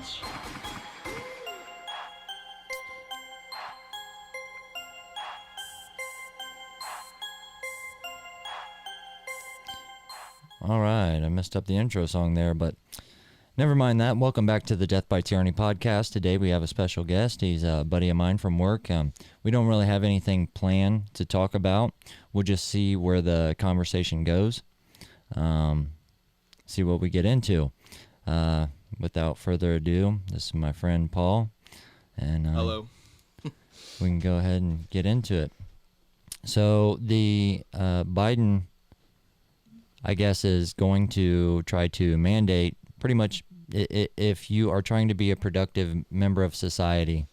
All right, I messed up the intro song there, but never mind that. Welcome back to the Death by Tyranny podcast. Today we have a special guest. He's a buddy of mine from work. We don't really have anything planned to talk about. We'll just see where the conversation goes, see what we get into. Without further ado, this is my friend Paul, and hello. We can go ahead and get into it. So the Biden, I guess, is going to try to mandate pretty much if you are trying to be a productive member of society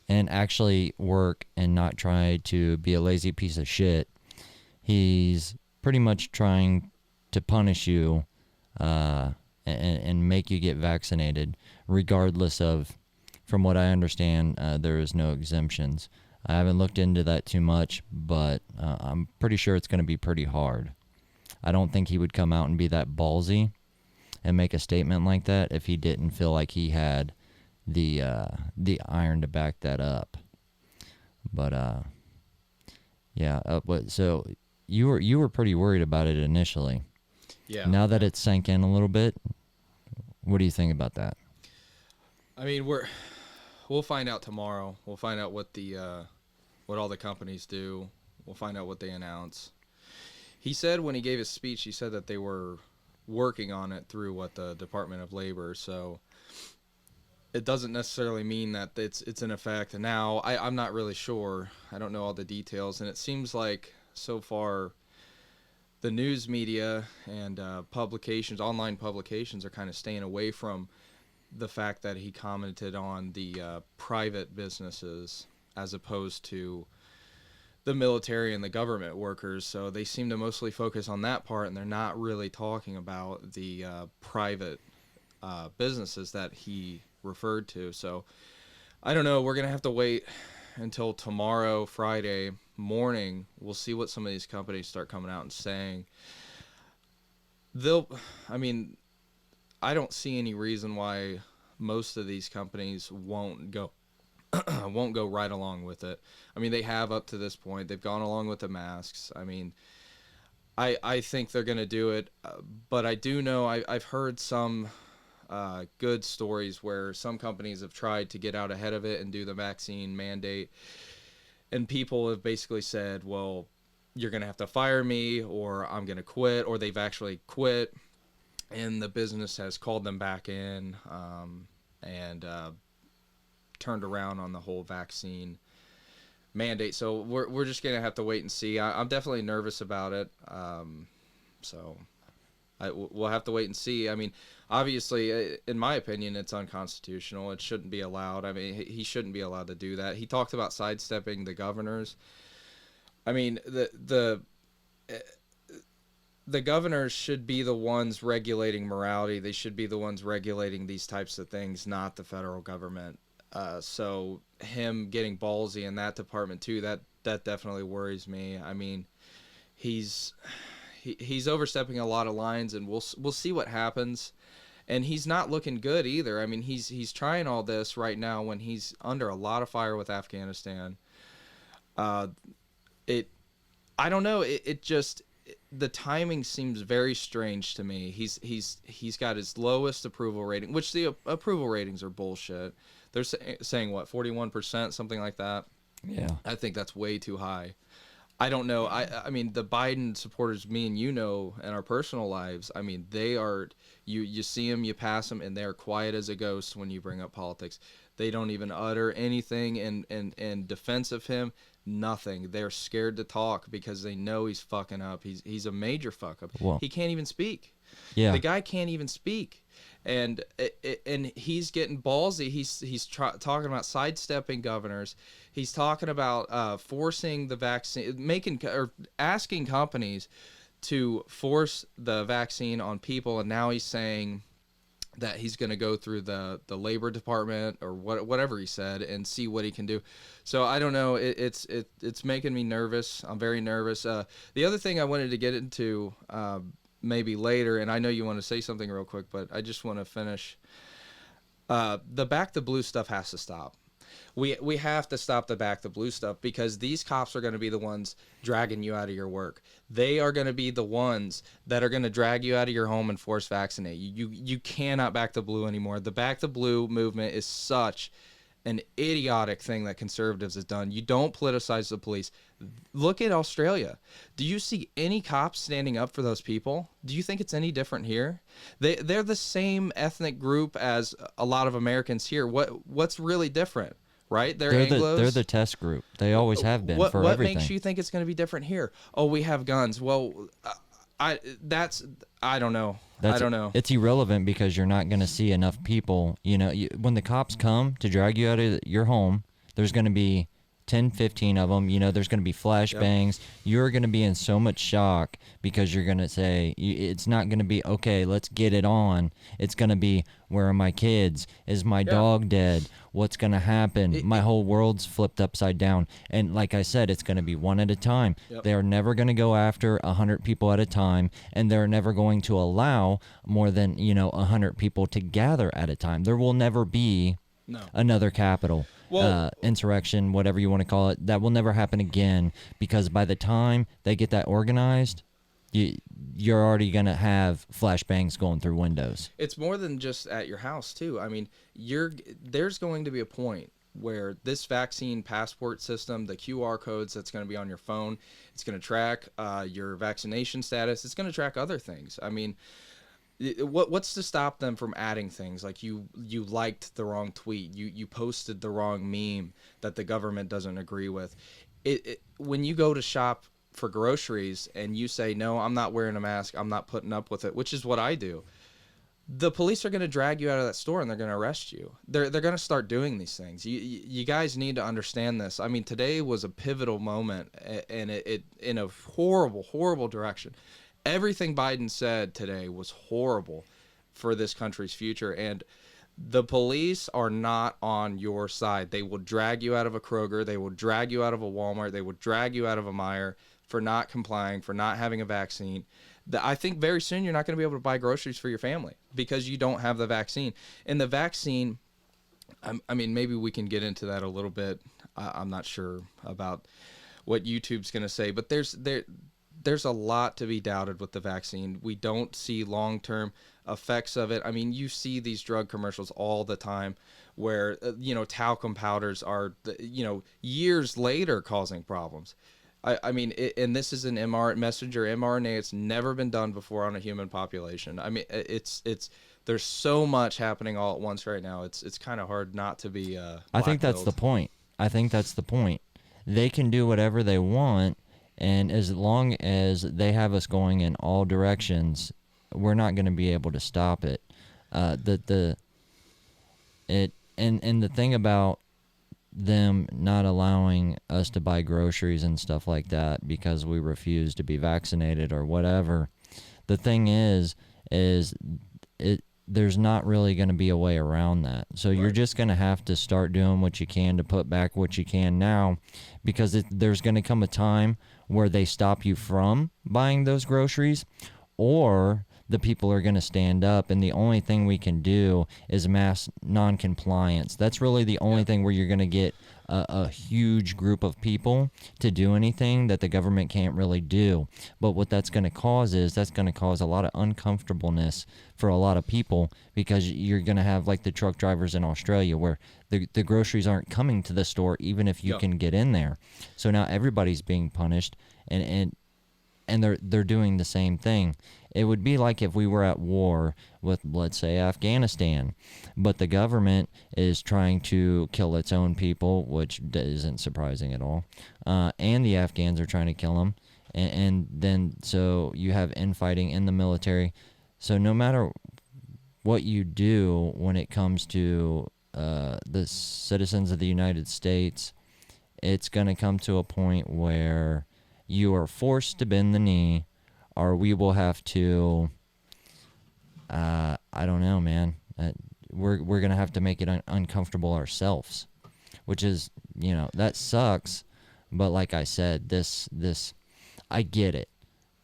and actually work and not try to be a lazy piece of shit, he's pretty much trying to punish you and make you get vaccinated, regardless of, from what I understand, there is no exemptions. I haven't looked into that too much, but I'm pretty sure it's going to be pretty hard. I don't think he would come out and be that ballsy and make a statement like that if he didn't feel like he had the iron to back that up. But yeah. So you were pretty worried about it initially. Yeah. Now that it's sank in a little bit, what do you think about that? I mean, we'll find out tomorrow. We'll find out what all the companies do. We'll find out what they announce. He said when he gave his speech, he said that they were working on it through the Department of Labor. So it doesn't necessarily mean that it's in effect. And now I'm not really sure. I don't know all the details. And it seems like so far the news media and publications, online publications, are kind of staying away from the fact that he commented on the private businesses as opposed to the military and the government workers. So they seem to mostly focus on that part, and they're not really talking about the private businesses that he referred to. So I don't know. We're going to have to wait until tomorrow, Friday morning. We'll see what some of these companies start coming out and saying. I don't see any reason why most of these companies won't go right along with it. I mean, they have up to this point. They've gone along with the masks. I mean, I think they're going to do it, but I do know I've heard some good stories where some companies have tried to get out ahead of it and do the vaccine mandate, and people have basically said, well, you're going to have to fire me, or I'm going to quit, or they've actually quit, and the business has called them back in and turned around on the whole vaccine mandate. So we're just gonna have to wait and see. I'm definitely nervous about it. We'll have to wait and see. I mean, obviously, in my opinion, it's unconstitutional. It shouldn't be allowed. I mean, he shouldn't be allowed to do that. He talked about sidestepping the governors. I mean, the governors should be the ones regulating morality. They should be the ones regulating these types of things, not the federal government. So him getting ballsy in that department too, that definitely worries me. I mean, he's overstepping a lot of lines, and we'll see what happens. And he's not looking good either. I mean, he's trying all this right now when he's under a lot of fire with Afghanistan. I don't know. It just, the timing seems very strange to me. He's got his lowest approval rating, which the approval ratings are bullshit. They're saying, what, 41%, something like that? Yeah. I think that's way too high. I don't know. I mean, the Biden supporters, me and you know, in our personal lives, I mean, they are, you see them, you pass them, and they're quiet as a ghost when you bring up politics. They don't even utter anything in defense of him. Nothing. They're scared to talk because they know he's fucking up. He's a major fuck up. Well, he can't even speak. Yeah. The guy can't even speak. And he's getting ballsy. He's talking about sidestepping governors. He's talking about forcing the vaccine, asking companies to force the vaccine on people. And now he's saying that he's going to go through the Labor Department or whatever he said and see what he can do. So I don't know. It's making me nervous. I'm very nervous. The other thing I wanted to get into maybe later, and I know you want to say something real quick, but I just want to finish. The back the blue stuff has to stop. We have to stop the back the blue stuff, because these cops are going to be the ones dragging you out of your work. They are going to be the ones that are going to drag you out of your home and force vaccinate you. You cannot back the blue anymore. The back the blue movement is such an idiotic thing that conservatives have done. You don't politicize the police. Look at Australia. Do you see any cops standing up for those people? Do you think it's any different here? They're the same ethnic group as a lot of Americans here. What's really different? Right? They're Anglos. They're the test group. They always have been for what everything. What makes you think it's going to be different here? Oh, we have guns. Well, I don't know. I don't know. It's irrelevant, because you're not going to see enough people. When the cops come to drag you out of your home, there's going to be 10, 15 of them. There's going to be flashbangs. Yep. You're going to be in so much shock, because you're going to say, it's not going to be, okay, let's get it on. It's going to be, where are my kids? Is my dog dead? What's going to happen? My whole world's flipped upside down. And like I said, it's going to be one at a time. Yep. They're never going to go after 100 people at a time, and they're never going to allow more than, 100 people to gather at a time. There will never be another Capitol. Insurrection, whatever you want to call it. That will never happen again, because by the time they get that organized, you're already going to have flashbangs going through windows. It's more than just at your house, too. I mean, there's going to be a point where this vaccine passport system, the QR codes that's going to be on your phone, it's going to track your vaccination status. It's going to track other things. I mean, what's to stop them from adding things like you liked the wrong tweet, you posted the wrong meme that the government doesn't agree with. When you go to shop for groceries and you say, no, I'm not wearing a mask, I'm not putting up with it, which is what I do, the police are going to drag you out of that store and they're going to arrest you. They're going to start doing these things. You guys need to understand this. I mean, today was a pivotal moment, and it in a horrible direction. Everything Biden said today was horrible for this country's future, and the police are not on your side. They will drag you out of a Kroger. They will drag you out of a Walmart. They will drag you out of a Meijer for not complying, for not having a vaccine. I think very soon you're not going to be able to buy groceries for your family because you don't have the vaccine. And the vaccine, I mean, maybe we can get into that a little bit. I'm not sure about what YouTube's going to say, but there's a lot to be doubted with the vaccine. We don't see long-term effects of it. I mean, you see these drug commercials all the time where, talcum powders are, years later causing problems. I mean, and this is an messenger mRNA. It's never been done before on a human population. I mean, it's there's so much happening all at once right now. It's kind of hard not to be. I think that's the point. They can do whatever they want, and as long as they have us going in all directions, we're not going to be able to stop it. And the thing about them not allowing us to buy groceries and stuff like that because we refuse to be vaccinated or whatever, the thing is there's not really going to be a way around that. So You're just going to have to start doing what you can to put back what you can now, because there's going to come a time where they stop you from buying those groceries, or the people are going to stand up, and the only thing we can do is mass non-compliance. That's really the only thing where you're going to get a huge group of people to do anything that the government can't really do. But what that's going to cause is that's going to cause a lot of uncomfortableness for a lot of people, because you're going to have like the truck drivers in Australia where the groceries aren't coming to the store even if you can get in there. So now everybody's being punished, and they're doing the same thing. It would be like if we were at war with, let's say, Afghanistan, but the government is trying to kill its own people, which isn't surprising at all, and the Afghans are trying to kill them, and then so you have infighting in the military. So no matter what you do when it comes to the citizens of the United States, it's going to come to a point where you are forced to bend the knee, or we will have to, I don't know, man. We're going to have to make it uncomfortable ourselves, which is, that sucks. But like I said, this I get it.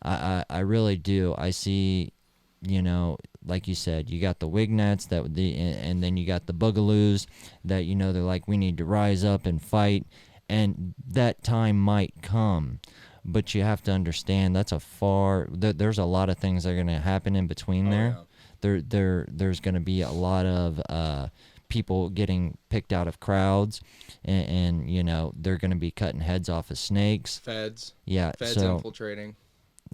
I really do. I see, like you said, you got the Wignets and then you got the Boogaloos that, you know, they're like, we need to rise up and fight, and that time might come. But you have to understand there's a lot of things that are going to happen in between there. Yeah. There's going to be a lot of people getting picked out of crowds, and you know, they're going to be cutting heads off of snakes. Feds Feds infiltrating.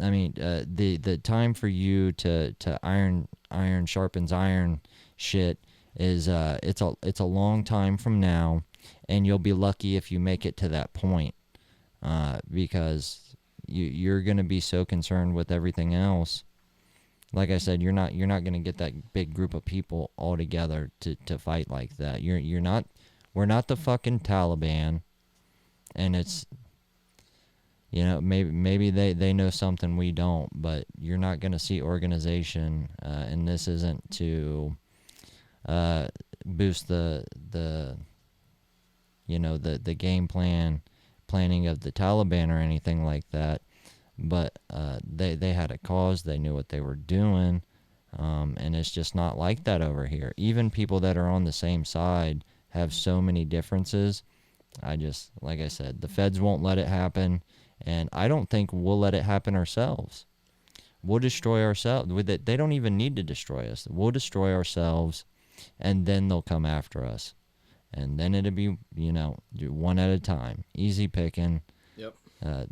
I mean, the time for you to iron sharpens iron shit is it's a long time from now, and you'll be lucky if you make it to that point, because you're gonna be so concerned with everything else. Like I said, you're not gonna get that big group of people all together to fight like that. You're not. We're not the fucking Taliban, and it's, you know, maybe they know something we don't, but you're not going to see organization, and this isn't to boost the you know, the game planning of the Taliban or anything like that, but they had a cause, they knew what they were doing, and it's just not like that over here. Even people that are on the same side have so many differences. Like I said, the feds won't let it happen. And I don't think we'll let it happen ourselves. We'll destroy ourselves. They don't even need to destroy us. We'll destroy ourselves, and then they'll come after us. And then it'll be, you know, one at a time. Easy picking. Yep.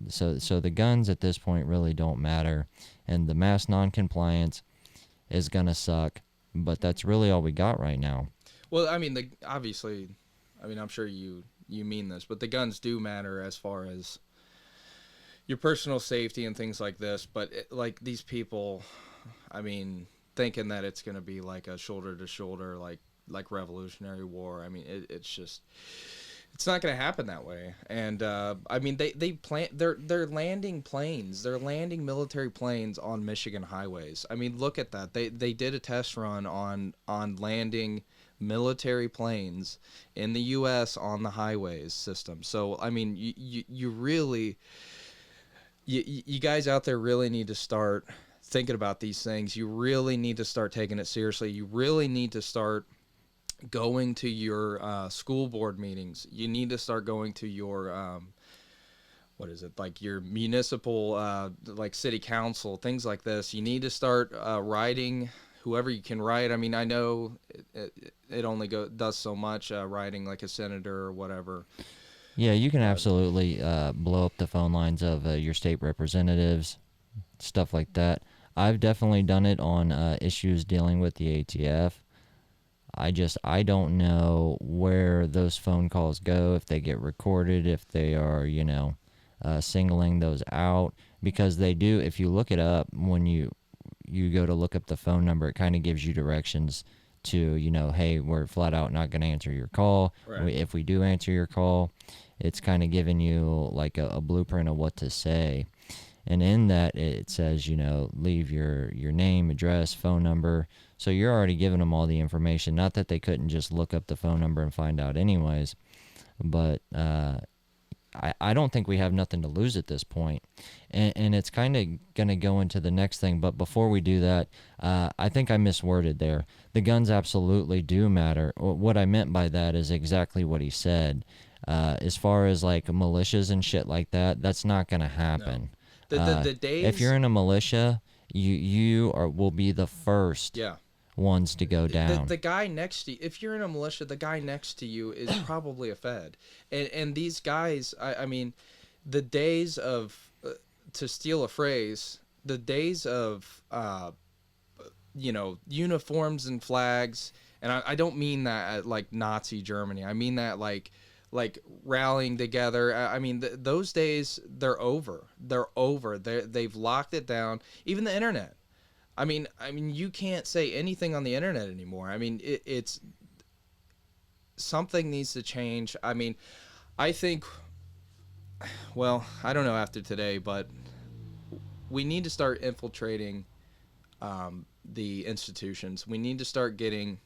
So the guns at this point really don't matter. And the mass non-compliance is going to suck. But that's really all we got right now. Well, I mean, obviously, I mean, I'm sure you mean this, but the guns do matter as far as your personal safety and things like this. But like these people, I mean, thinking that it's going to be like a shoulder to shoulder, like Revolutionary War. I mean, it's not going to happen that way. And I mean, they're landing planes. They're landing military planes on Michigan highways. I mean, look at that. They did a test run on landing military planes in the U.S. on the highways system. So I mean, you really. You guys out there really need to start thinking about these things. You really need to start taking it seriously. You really need to start going to your school board meetings. You need to start going to your, what is it, like your municipal, like city council, things like this. You need to start writing whoever you can write. I mean, I know it only does so much, writing like a senator or whatever. Yeah, you can absolutely blow up the phone lines of your state representatives, stuff like that. I've definitely done it on issues dealing with the ATF. I don't know where those phone calls go, if they get recorded, if they are, you know, singling those out, because they do. If you look it up, when you go to look up the phone number, it kind of gives you directions to, you know, hey, we're flat out not going to answer your call. Right. If we do answer your call, it's kind of giving you like a blueprint of what to say. And in that, it says, you know, leave your name, address, phone number. So you're already giving them all the information. Not that they couldn't just look up the phone number and find out anyways. But I don't think we have nothing to lose at this point. And it's kind of going to go into the next thing. But before we do that, I think I misworded there. The guns absolutely do matter. What I meant by that is exactly what he said. As far as like militias and shit like that, that's not going to happen. No. The days, if you're in a militia, you will be the first ones to go down. The guy next to you, if you're in a militia, the guy next to you is probably a Fed. And these guys, I mean, the days of, to steal a phrase, the days of, you know, uniforms and flags, and I don't mean that like Nazi Germany. I mean that like rallying together. I mean, those days, they're over. They're over. They've locked it down. Even the internet. I mean, you can't say anything on the internet anymore. I mean, it's something needs to change. I mean, I think, well, I don't know after today, but we need to start infiltrating the institutions. We need to start getting,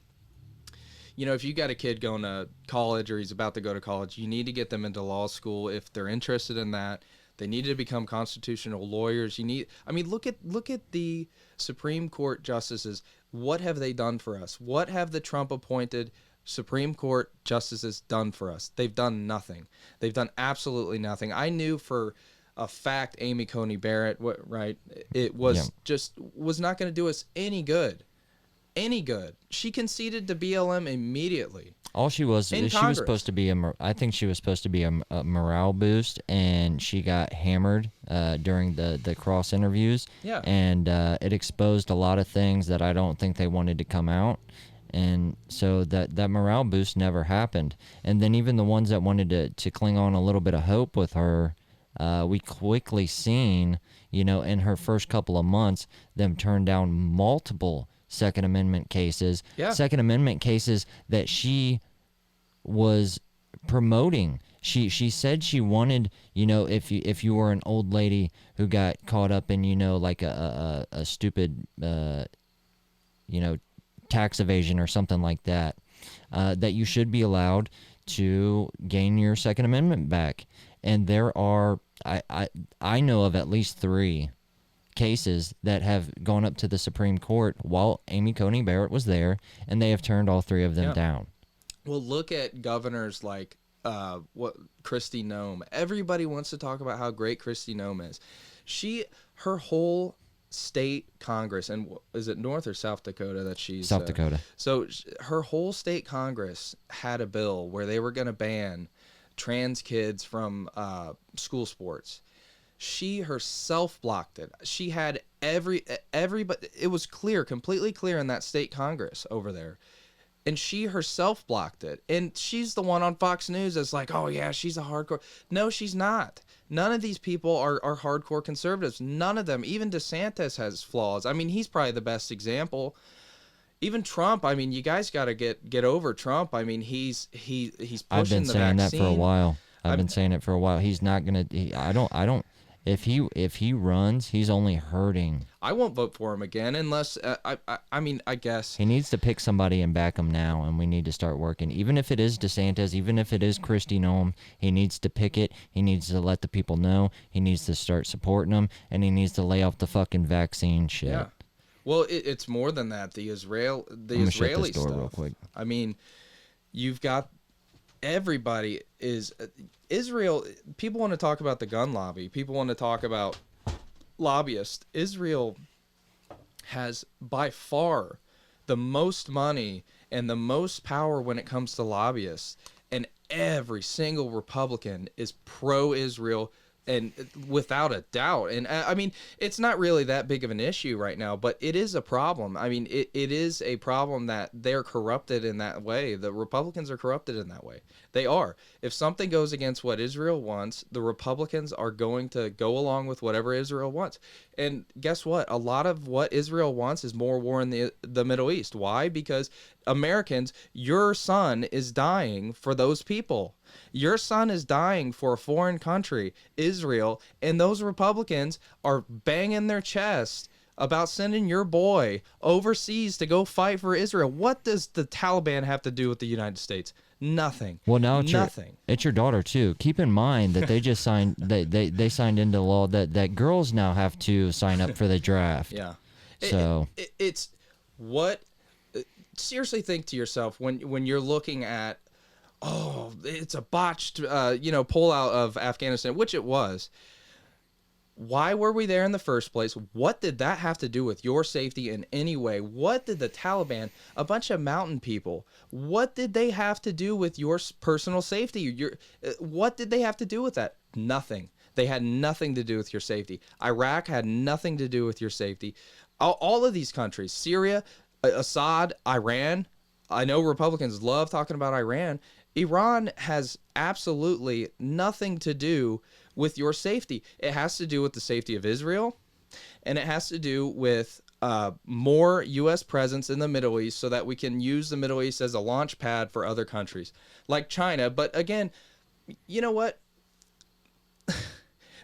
you know, if you got a kid going to college or he's about to go to college, you need to get them into law school. If they're interested in that, They need to become constitutional lawyers. Look at the Supreme Court justices. What have they done for us? What have the Trump appointed Supreme Court justices done for us? They've done nothing. They've done absolutely nothing. I knew for a fact Amy Coney Barrett, it was was not going to do us any good. She conceded to BLM immediately. All she was In she was Congress. supposed to be I think she was supposed to be a morale boost, and she got hammered during the cross interviews. Yeah. And it exposed a lot of things that I don't think they wanted to come out. And so that morale boost never happened. And then even the ones that wanted to cling on a little bit of hope with her, we quickly seen, in her first couple of months, them turn down multiple Second Amendment cases. Yeah. Second Amendment cases that she was promoting. She said she wanted, if you were an old lady who got caught up in, like a stupid, tax evasion or something like that, that you should be allowed to gain your Second Amendment back. And there are, I know of at least 3 cases that have gone up to the Supreme Court while Amy Coney Barrett was there, and they have turned all 3 of them down. Well, look at governors like Kristi Noem. Everybody wants to talk about how great Kristi Noem is. Her whole state Congress, and is it North or South Dakota that she's South Dakota. So her whole state Congress had a bill where they were going to ban trans kids from school sports. She herself blocked it. She had everybody. It was clear, completely clear in that state Congress over there. And she herself blocked it. And she's the one on Fox News that's like, oh, yeah, she's a hardcore. No, she's not. None of these people are hardcore conservatives. None of them. Even DeSantis has flaws. I mean, he's probably the best example. Even Trump, I mean, you guys got to get over Trump. I mean, he's pushing the vaccine. I've been saying that for a while. I've been saying it for a while. He's not going to – I don't – if he runs, he's only hurting. I won't vote for him again unless I guess he needs to pick somebody and back him now, and we need to start working. Even if it is DeSantis, even if it is Kristi Noem, he needs to pick it. He needs to let the people know. He needs to start supporting them, and he needs to lay off the fucking vaccine shit. Yeah. Well, it's more than that. The Israeli shut this door stuff. real quick. I mean, you've got everybody is Israel. People want to talk about the gun lobby. People want to talk about lobbyists. Israel has by far the most money and the most power when it comes to lobbyists. And every single Republican is pro-Israel, and without a doubt. And I mean, it's not really that big of an issue right now, but it is a problem. I mean, it is a problem that they're corrupted in that way. The Republicans are corrupted in that way. They are. If something goes against what Israel wants, the Republicans are going to go along with whatever Israel wants. And guess what? A lot of what Israel wants is more war in the Middle East. Why? Because Americans, your son is dying for those people. Your son is dying for a foreign country, Israel, and those Republicans are banging their chest about sending your boy overseas to go fight for Israel. What does the Taliban have to do with the United States? Nothing. Well, now it's nothing. It's your daughter too. Keep in mind that they just signed they signed into law that girls now have to sign up for the draft. Yeah. So it's what. Seriously, think to yourself when you're looking at, oh, it's a botched pullout of Afghanistan, which it was. Why were we there in the first place? What did that have to do with your safety in any way? What did the Taliban, a bunch of mountain people, what did they have to do with your personal safety? What did they have to do with that? Nothing. They had nothing to do with your safety. Iraq had nothing to do with your safety. All of these countries, Syria, Assad, Iran. I know Republicans love talking about Iran. Iran has absolutely nothing to do with your safety. It has to do with the safety of Israel, and it has to do with more U.S. presence in the Middle East so that we can use the Middle East as a launch pad for other countries like China. But again, you know what?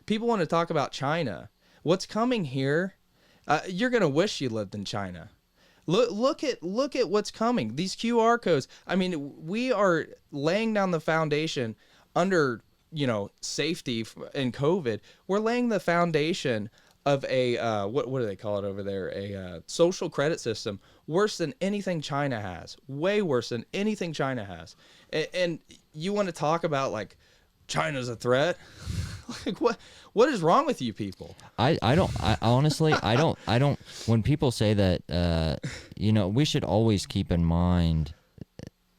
People want to talk about China. What's coming here? You're going to wish you lived in China. Look at what's coming. These QR codes. I mean, we are laying down the foundation under safety in COVID. We're laying the foundation of a what do they call it over there? A social credit system worse than anything China has. Way worse than anything China has. And you want to talk about like China's a threat? Like what is wrong with you people? I honestly I don't when people say that we should always keep in mind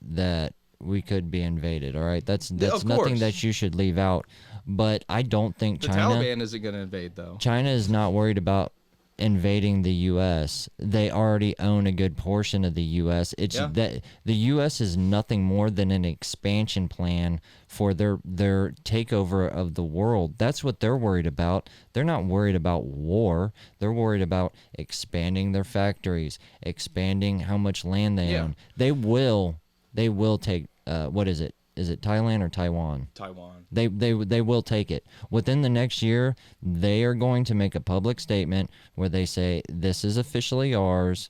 that we could be invaded, all right? That's nothing that you should leave out. But I don't think The China Taliban isn't going to invade though. China is not worried about invading the US. They already own a good portion of the US. It's that the US is nothing more than an expansion plan for their takeover of the world. That's what they're worried about. They're not worried about war. They're worried about expanding their factories, expanding how much land they own. They will take what is it? Is it Thailand or Taiwan? Taiwan. They will take it. Within the next year, they are going to make a public statement where they say this is officially ours,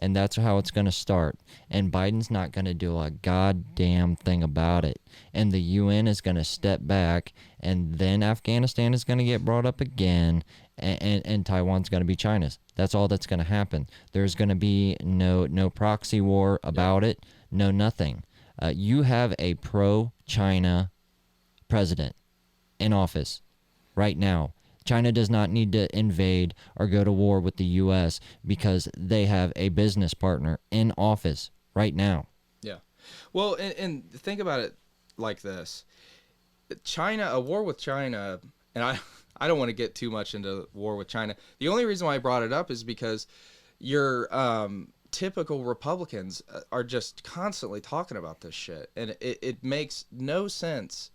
and that's how it's going to start. And Biden's not going to do a goddamn thing about it. And the UN is going to step back, and then Afghanistan is going to get brought up again, and Taiwan's going to be China's. That's all that's going to happen. There's going to be no proxy war about it, no nothing. You have a pro-China president in office right now. China does not need to invade or go to war with the U.S. because they have a business partner in office right now. Yeah. Well, and think about it like this. A war with China, and I don't want to get too much into war with China. The only reason why I brought it up is because you're typical Republicans are just constantly talking about this shit, and it makes no sense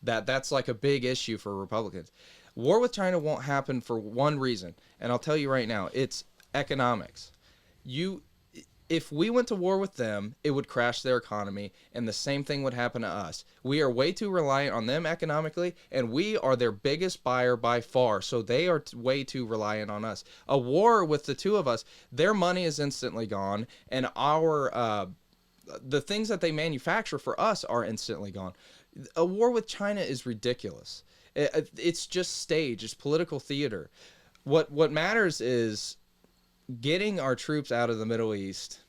that's like a big issue for Republicans. War with China won't happen for one reason, and I'll tell you right now, it's economics. If we went to war with them, it would crash their economy, and the same thing would happen to us. We are way too reliant on them economically, and we are their biggest buyer by far, so they are way too reliant on us. A war with the two of us, their money is instantly gone, and the things that they manufacture for us are instantly gone. A war with China is ridiculous. It's just stage. It's political theater. What matters is getting our troops out of the Middle East,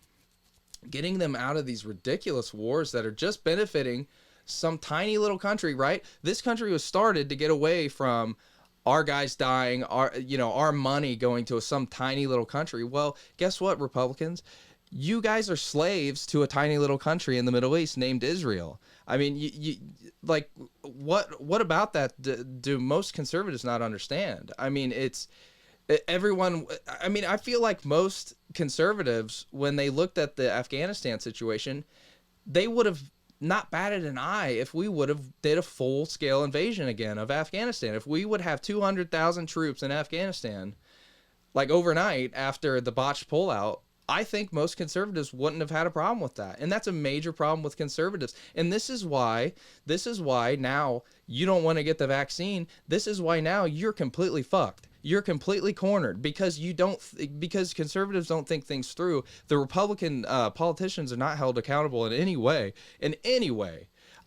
getting them out of these ridiculous wars that are just benefiting some tiny little country, right? This country was started to get away from our guys dying, our money going to some tiny little country. Well, guess what, Republicans? You guys are slaves to a tiny little country in the Middle East named Israel. I mean, you like what about that do most conservatives not understand? I mean, I feel like most conservatives, when they looked at the Afghanistan situation, they would have not batted an eye if we would have did a full-scale invasion again of Afghanistan. If we would have 200,000 troops in Afghanistan, like overnight after the botched pullout, I think most conservatives wouldn't have had a problem with that. And that's a major problem with conservatives. And this is why now you don't want to get the vaccine. This is why now you're completely fucked. You're completely cornered because conservatives don't think things through. The Republican politicians are not held accountable in any way.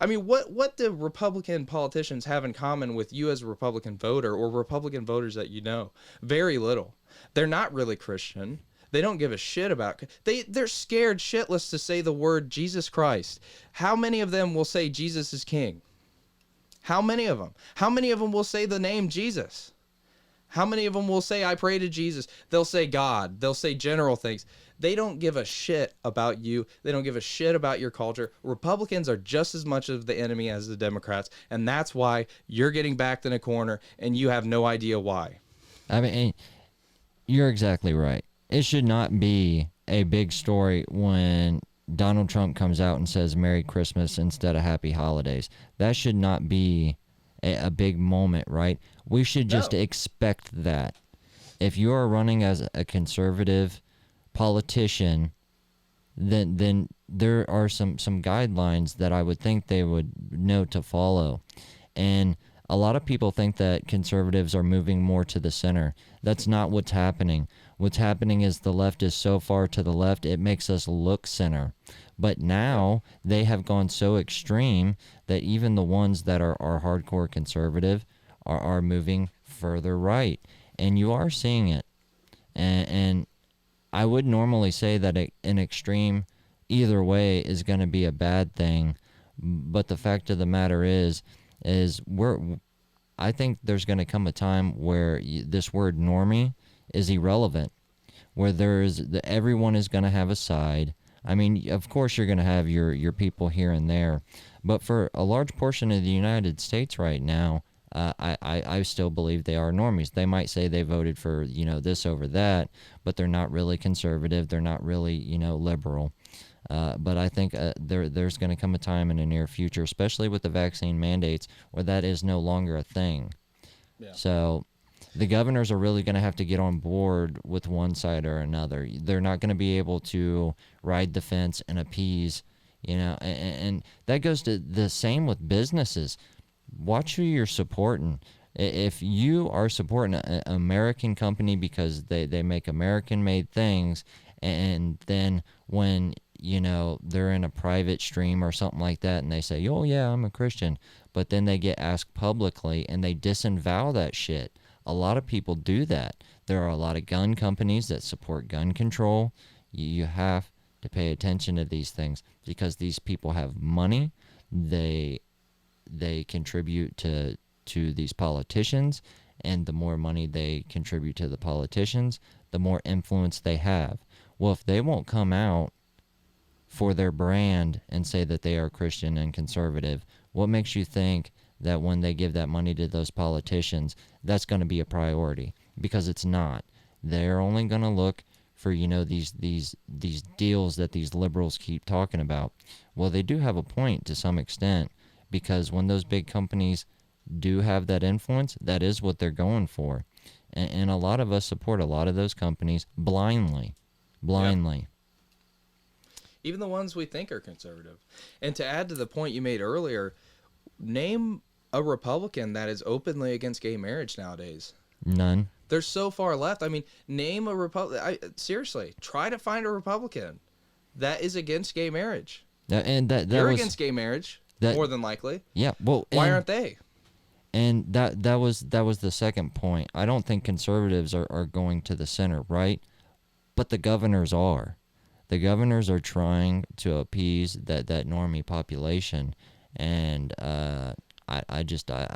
I mean, what do Republican politicians have in common with you as a Republican voter or Republican voters that you know? Very little. They're not really Christian. They don't give a shit about. They're scared shitless to say the word Jesus Christ. How many of them will say Jesus is king? How many of them? How many of them will say the name Jesus? How many of them will say, I pray to Jesus? They'll say God. They'll say general things. They don't give a shit about you. They don't give a shit about your culture. Republicans are just as much of the enemy as the Democrats, and that's why you're getting backed in a corner, and you have no idea why. I mean, you're exactly right. It should not be a big story when Donald Trump comes out and says Merry Christmas instead of Happy Holidays. That should not be a big moment, right? We should just expect that. If you are running as a conservative politician, then there are some guidelines that I would think they would know to follow. And A lot of people think that conservatives are moving more to the center. That's not what's happening. What's happening is the left is so far to the left, it makes us look center. But now they have gone so extreme that even the ones that are hardcore conservative are moving further right. And you are seeing it. And I would normally say that an extreme either way is going to be a bad thing. But the fact of the matter is I think there's going to come a time where this word normie is irrelevant, where everyone is going to have a side. I mean, of course you're going to have your people here and there, but for a large portion of the United States right now, I still believe they are normies. They might say they voted for, this over that, but they're not really conservative. They're not really, liberal. But I think there's going to come a time in the near future, especially with the vaccine mandates, where that is no longer a thing. Yeah. So the governors are really going to have to get on board with one side or another. They're not going to be able to ride the fence and appease, and that goes to the same with businesses. Watch who you're supporting. If you are supporting an American company because they make American-made things, and then when they're in a private stream or something like that, and they say, "Oh yeah, I'm a Christian," but then they get asked publicly and they disavow that shit. A lot of people do that. There are a lot of gun companies that support gun control. You have to pay attention to these things because these people have money. They contribute to these politicians, and the more money they contribute to the politicians, the more influence they have. Well, if they won't come out for their brand and say that they are Christian and conservative, what makes you think that when they give that money to those politicians, that's going to be a priority? Because it's not. They're only going to look for, these deals that these liberals keep talking about. Well, they do have a point to some extent, because when those big companies do have that influence, that is what they're going for. And a lot of us support a lot of those companies blindly. Yep. Even the ones we think are conservative. And to add to the point you made earlier, name a Republican that is openly against gay marriage nowadays. None. They're so far left. I mean, name a Republican. Seriously, try to find a Republican that is against gay marriage. You're against gay marriage, more than likely. Yeah. Well, why aren't they? And that was the second point. I don't think conservatives are going to the center, right? But the governors are. The governors are trying to appease that normie population, and I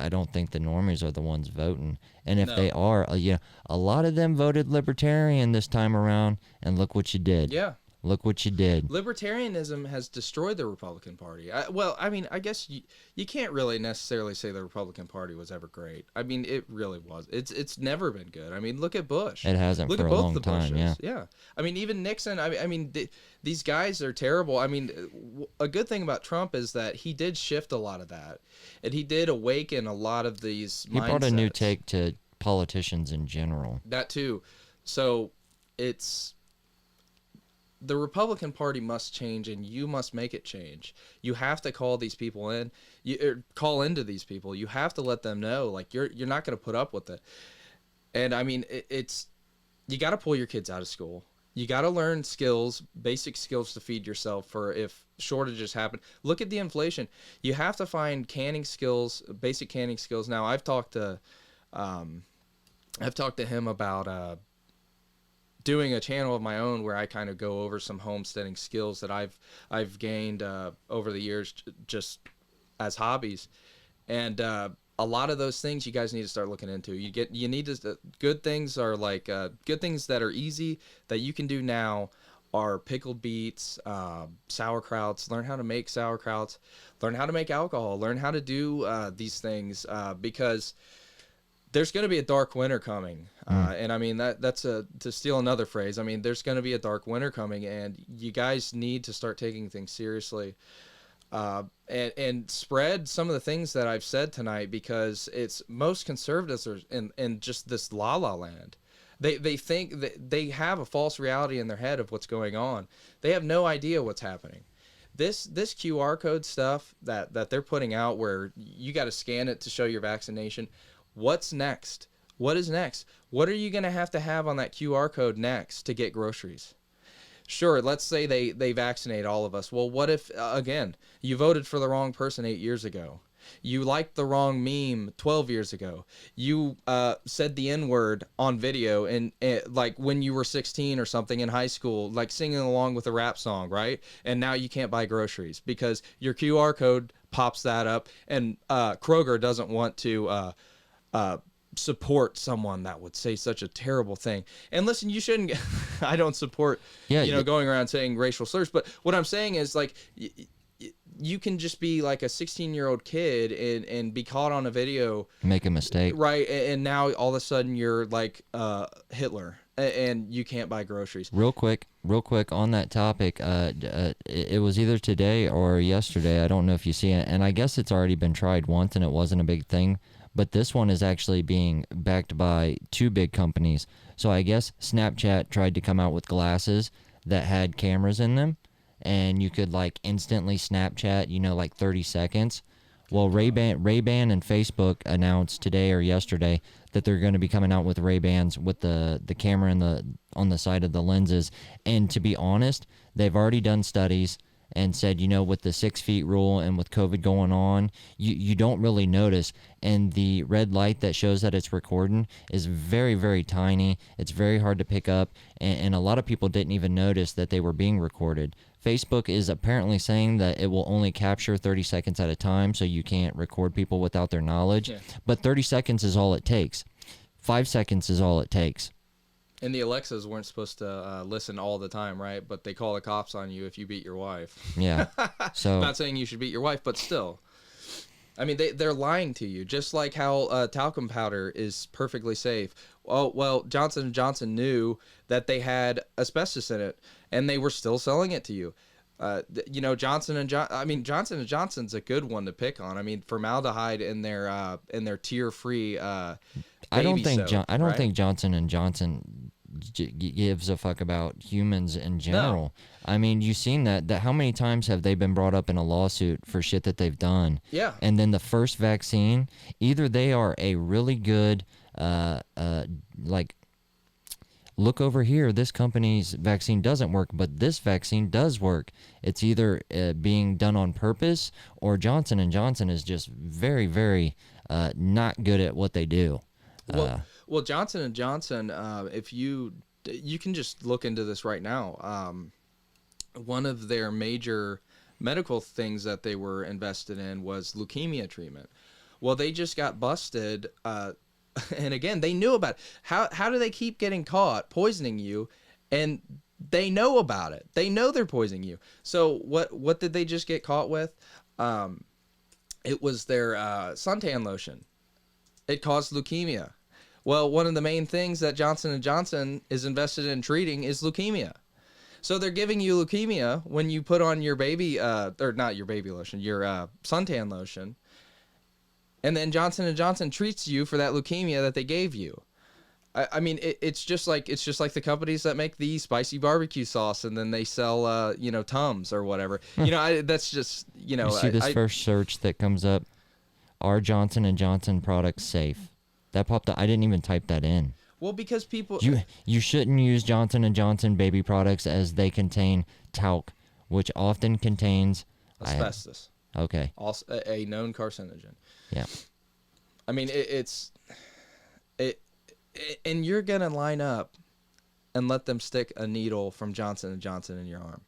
don't think the normies are the ones voting. And if they are, a lot of them voted libertarian this time around, and look what you did. Yeah. Look what you did. Libertarianism has destroyed the Republican Party. I guess you can't really necessarily say the Republican Party was ever great. I mean, it really was. It's never been good. I mean, look at Bush. It hasn't for a long time, yeah. Yeah. I mean, even Nixon, these guys are terrible. I mean, a good thing about Trump is that he did shift a lot of that. And he did awaken a lot of these mindsets. He brought a new take to politicians in general. That too. So the Republican Party must change, and you must make it change. You have to call these people in. Call into these people. You have to let them know, like, you're not going to put up with it. And I mean, you got to pull your kids out of school. You got to learn skills, basic skills to feed yourself for if shortages happen. Look at the inflation. You have to find canning skills, basic canning skills. Now, I've talked to him about doing a channel of my own where I kind of go over some homesteading skills that I've gained over the years just as hobbies, and a lot of those things you guys need to start looking into. You need to good things are like good things that are easy that you can do now are pickled beets, sauerkrauts. Learn how to make sauerkrauts, learn how to make alcohol, learn how to do these things because there's going to be a dark winter coming. And I mean, that's to steal another phrase. I mean, there's going to be a dark winter coming, and you guys need to start taking things seriously. And spread some of the things that I've said tonight, because it's most conservatives are in just this la-la land. They think that they have a false reality in their head of what's going on. They have no idea what's happening. this QR code stuff that they're putting out, where you got to scan it to show your vaccination. What's next? What is next? What are you going to have on that QR code next to get groceries? Sure, let's say they vaccinate all of us. Well, what if, again, you voted for the wrong person 8 years ago? You liked the wrong meme 12 years ago. You said the N-word on video, and like when you were 16 or something in high school, like singing along with a rap song, right? And now you can't buy groceries because your QR code pops that up, and Kroger doesn't want to support someone that would say such a terrible thing. And listen, you shouldn't I don't support going around saying racial slurs, but what I'm saying is, like, you can just be like a 16-year-old kid and be caught on a video, make a mistake, right? And now all of a sudden you're like Hitler, and you can't buy groceries. Real quick on that topic, it was either today or yesterday, I don't know if you see it, and I guess it's already been tried once and it wasn't a big thing, but this one is actually being backed by 2 big companies. So I guess Snapchat tried to come out with glasses that had cameras in them, and you could like instantly Snapchat, like 30 seconds. Well, Ray-Ban and Facebook announced today or yesterday that they're going to be coming out with Ray-Bans with the camera on the side of the lenses. And to be honest, they've already done studies and said, with the 6 feet rule and with COVID going on, you don't really notice. And the red light that shows that it's recording is very, very tiny. It's very hard to pick up. And a lot of people didn't even notice that they were being recorded. Facebook is apparently saying that it will only capture 30 seconds at a time, so you can't record people without their knowledge. Yeah. But 30 seconds is all it takes. 5 seconds is all it takes. And the Alexas weren't supposed to listen all the time, right? But they call the cops on you if you beat your wife. Yeah. So not saying you should beat your wife, but still. I mean, they're lying to you, just like how talcum powder is perfectly safe. Oh, well, Johnson & Johnson knew that they had asbestos in it, and they were still selling it to you. Johnson & Johnson's a good one to pick on. I mean, formaldehyde in their tear-free I don't think right? think Johnson & Johnson gives a fuck about humans in general. No. I mean, you've seen that how many times have they been brought up in a lawsuit for shit that they've done? Yeah. And then the first vaccine, either they are a really good like, look over here, this company's vaccine doesn't work, but this vaccine does work. It's either being done on purpose, or Johnson & Johnson is just very, very not good at what they do. Well, Johnson & Johnson, if you can just look into this right now. One of their major medical things that they were invested in was leukemia treatment. Well, they just got busted, and again, they knew about it. How do they keep getting caught poisoning you, and they know about it? They know they're poisoning you. So what did they just get caught with? It was their suntan lotion. It caused leukemia. Well, one of the main things that Johnson & Johnson is invested in treating is leukemia. So they're giving you leukemia when you put on your baby, or not your baby lotion, your suntan lotion, and then Johnson & Johnson treats you for that leukemia that they gave you. I mean, it's just like the companies that make the spicy barbecue sauce, and then they sell, Tums or whatever. That's just, You see this first search that comes up: are Johnson & Johnson products safe? That popped up. I didn't even type that in. Well, because people... You shouldn't use Johnson & Johnson baby products, as they contain talc, which often contains... asbestos. Okay. Also a known carcinogen. Yeah. I mean, and you're going to line up and let them stick a needle from Johnson & Johnson in your arm.